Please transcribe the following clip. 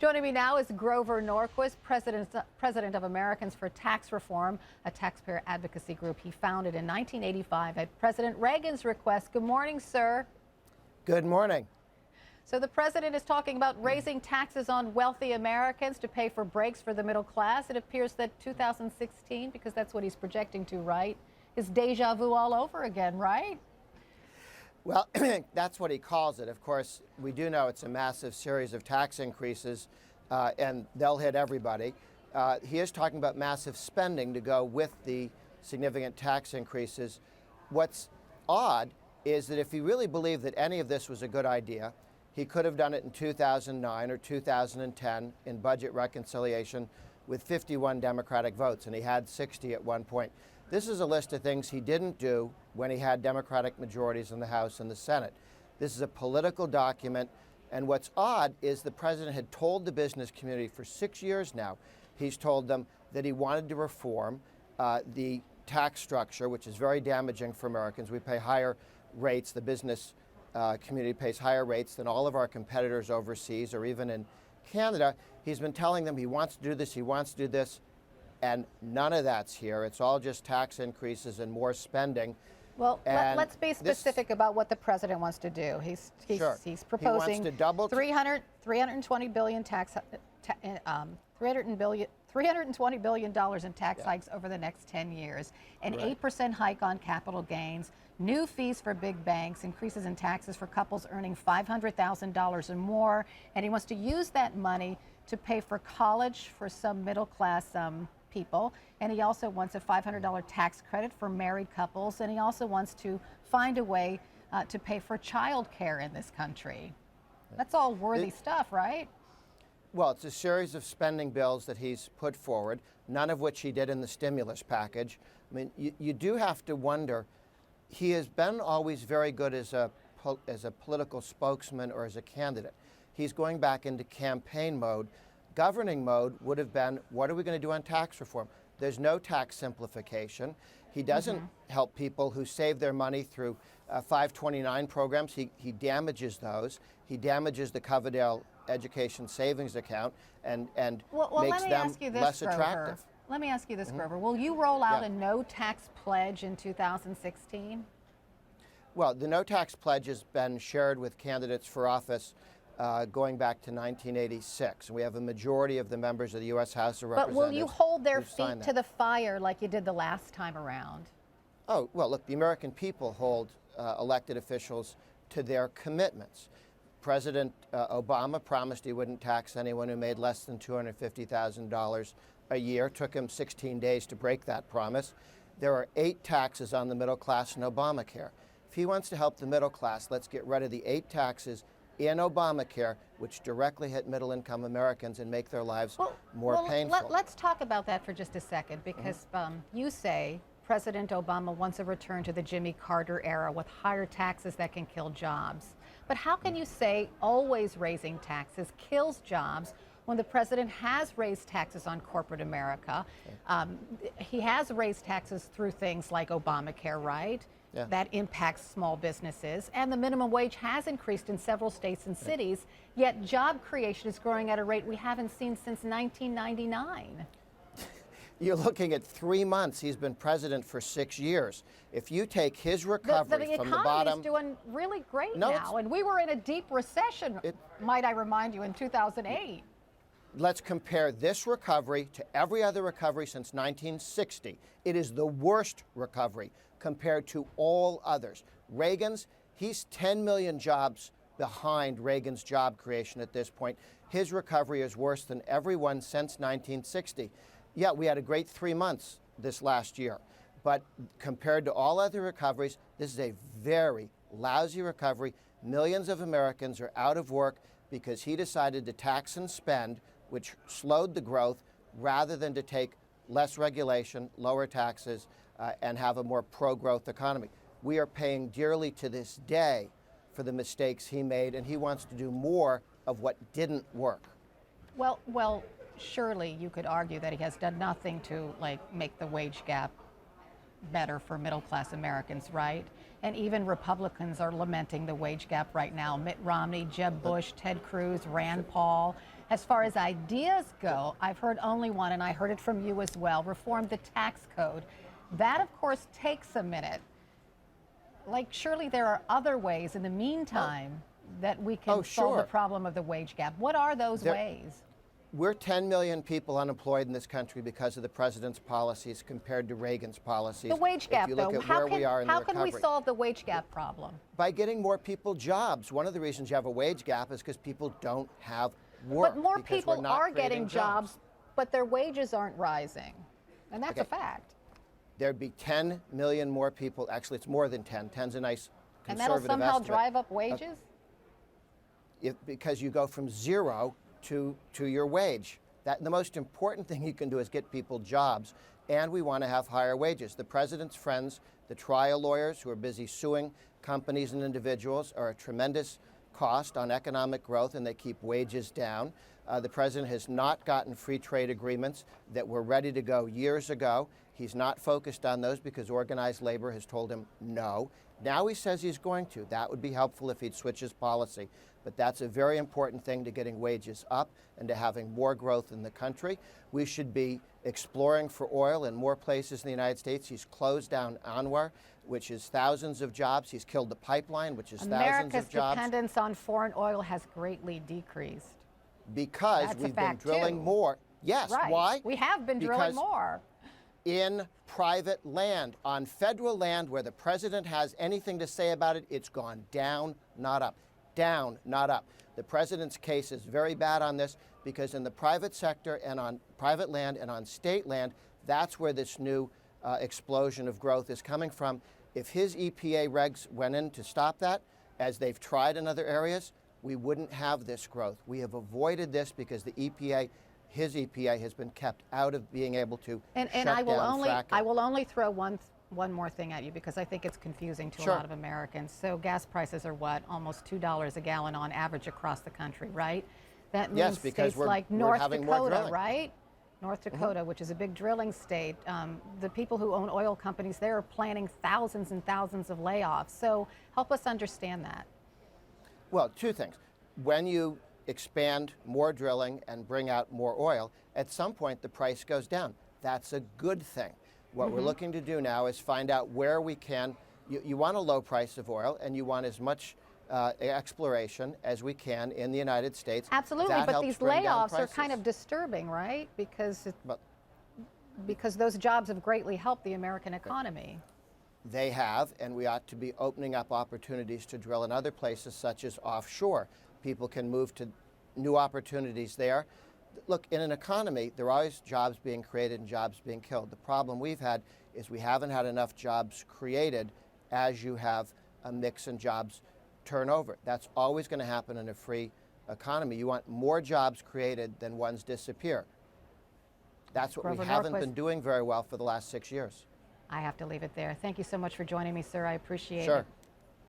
Joining me now is Grover Norquist, president of Americans for Tax Reform, a taxpayer advocacy group he founded in 1985 at President Reagan's request. Good morning, sir. Good morning. So the president is talking about raising taxes on wealthy Americans to pay for breaks for the middle class. It appears that 2016, because that's what he's projecting to, right, is deja vu all over again, right? Well, that's what he calls it. Of course, we do know it's a massive series of tax increases, and they'll hit everybody. He is talking about massive spending to go with the significant tax increases. What's odd is that if he really believed that any of this was a good idea, he could have done it in 2009 or 2010 in budget reconciliation with 51 Democratic votes, and he had 60 at one point. This is a list of things he didn't do when he had Democratic majorities in the House and the Senate. This is a political document, and what's odd is the president had told the business community for 6 years now, he's told them that he wanted to reform the tax structure, which is very damaging for Americans. We pay higher rates, the business community pays higher rates than all of our competitors overseas or even in Canada. He's been telling them he wants to do this, he wants to do this, and none of that's here. It's all just tax increases and more spending. Well, let's be specific about what the president wants to do. He's proposing he wants to double $320 billion $320 billion in tax hikes over the next 10 years, an 8% hike on capital gains, new fees for big banks, increases in taxes for couples earning $500,000 or more, and he wants to use that money to pay for college for some middle class people, and he also wants a $500 tax credit for married couples, and he also wants to find a way to pay for child care in this country. That's all worthy stuff, right? Well, it's a series of spending bills that he's put forward, none of which he did in the stimulus package. I mean, you do have to wonder, he has been always very good as a political spokesman or as a candidate. He's going back into campaign mode. Governing mode would have been, what are we going to do on tax reform? There's no tax simplification. He doesn't help people who save their money through 529 programs. He damages those. He damages the Coverdell Education Savings Account and makes them less attractive. Let me ask you this, Grover. Will you roll out a no tax pledge in 2016? Well, the no tax pledge has been shared with candidates for office going back to 1986. We have a majority of the members of the U.S. House of Representatives. But will you hold their feet to the fire like you did the last time around? Oh, well, look, the American people hold elected officials to their commitments. President Obama promised he wouldn't tax anyone who made less than $250,000 a year. It took him 16 days to break that promise. There are 8 taxes on the middle class in Obamacare. If he wants to help the middle class, let's get rid of the 8 taxes in Obamacare, which directly hit middle-income Americans and make their lives more painful. Let's talk about that for just a second, because you say President Obama wants a return to the Jimmy Carter era with higher taxes that can kill jobs. But how can you say always raising taxes kills jobs when the president has raised taxes on corporate America? He has raised taxes through things like Obamacare, right? Yeah. That impacts small businesses, and the minimum wage has increased in several states and cities, yet job creation is growing at a rate we haven't seen since 1999. You're looking at 3 months. He's been president for 6 years. If you take his recovery from the bottom... The economy is doing really great now, and we were in a deep recession, might I remind you, in 2008. Let's compare this recovery to every other recovery since 1960. It is the worst recovery compared to all others. Reagan's, he's 10 million jobs behind Reagan's job creation at this point. His recovery is worse than everyone since 1960. Yeah, we had a great 3 months this last year, but compared to all other recoveries, this is a very lousy recovery. Millions of Americans are out of work because he decided to tax and spend, which slowed the growth, rather than to take less regulation, lower taxes, and have a more pro-growth economy. We are paying dearly to this day for the mistakes he made, and he wants to do more of what didn't work. Well, surely you could argue that he has done nothing to make the wage gap better for middle-class Americans, right? And even Republicans are lamenting the wage gap right now. Mitt Romney, Jeb Bush, Ted Cruz, Rand Paul As far as ideas go, I've heard only one, and I heard it from you as well: reform the tax code. That, of course, takes a minute. Like, surely there are other ways in the meantime that we can solve the sure. problem of the wage gap. What are those ways? We're 10 million people unemployed in this country because of the president's policies compared to Reagan's policies. The wage gap, if you look though, at where we are in the how can we recovery. solve the wage gap problem? By getting more people jobs. One of the reasons you have a wage gap is because people don't have work. But more because we're people not are creating getting jobs, but their wages aren't rising. And that's a fact. There'd be 10 million more people. Actually, it's more than 10. 10's a nice And that'll conservative somehow estimate. drive up wages? Because you go from zero to your wage. The most important thing you can do is get people jobs, and we want to have higher wages. The president's friends, the trial lawyers who are busy suing companies and individuals, are a tremendous cost on economic growth, and they keep wages down. The president has not gotten free trade agreements that were ready to go years ago. He's not focused on those because organized labor has told him no. Now he says he's going to. That would be helpful if he'd switch his policy. But that's a very important thing to getting wages up and to having more growth in the country. We should be exploring for oil in more places in the United States. He's closed down ANWR, which is thousands of jobs. He's killed the pipeline, which is thousands of jobs. America's dependence on foreign oil has greatly decreased. Because That's a we've been fact, drilling too. more. Yes, Right. why? We have been drilling Because more. in private land, on federal land where the president has anything to say about it, it's gone down, not up. Down, not up. The president's case is very bad on this because in the private sector and on private land and on state land, that's where this new explosion of growth is coming from. If his EPA regs went in to stop that, as they've tried in other areas, we wouldn't have this growth. We have avoided this because the EPA, his EPA, has been kept out of being able to And shut I will down only fracking. throw one more thing at you because I think it's confusing to Sure. a lot of Americans. So gas prices are what? Almost $2 a gallon on average across the country, right? That means Yes, because states like we're North having more Dakota, drilling. right? North Dakota, which is a big drilling state. The people who own oil companies there are planning thousands and thousands of layoffs. So help us understand that. Well, two things. When you expand more drilling and bring out more oil, at some point the price goes down. That's a good thing. What we're looking to do now is find out where we can. You want a low price of oil, and you want as much exploration as we can in the United States. Absolutely, That but helps these bring down layoffs are kind prices. of disturbing, right? But Because those jobs have greatly helped the American economy. they have, and we ought to be opening up opportunities to drill in other places, such as offshore. People can move to new opportunities there. Look, in an economy, there are always jobs being created and jobs being killed. The problem we've had is we haven't had enough jobs created as you have a mix in jobs turnover. That's always going to happen in a free economy. You want more jobs created than ones disappear. That's what Grover we haven't Norquist. been doing very well for the last 6 years. I have to leave it there. Thank you so much for joining me, sir. I appreciate it. Sure.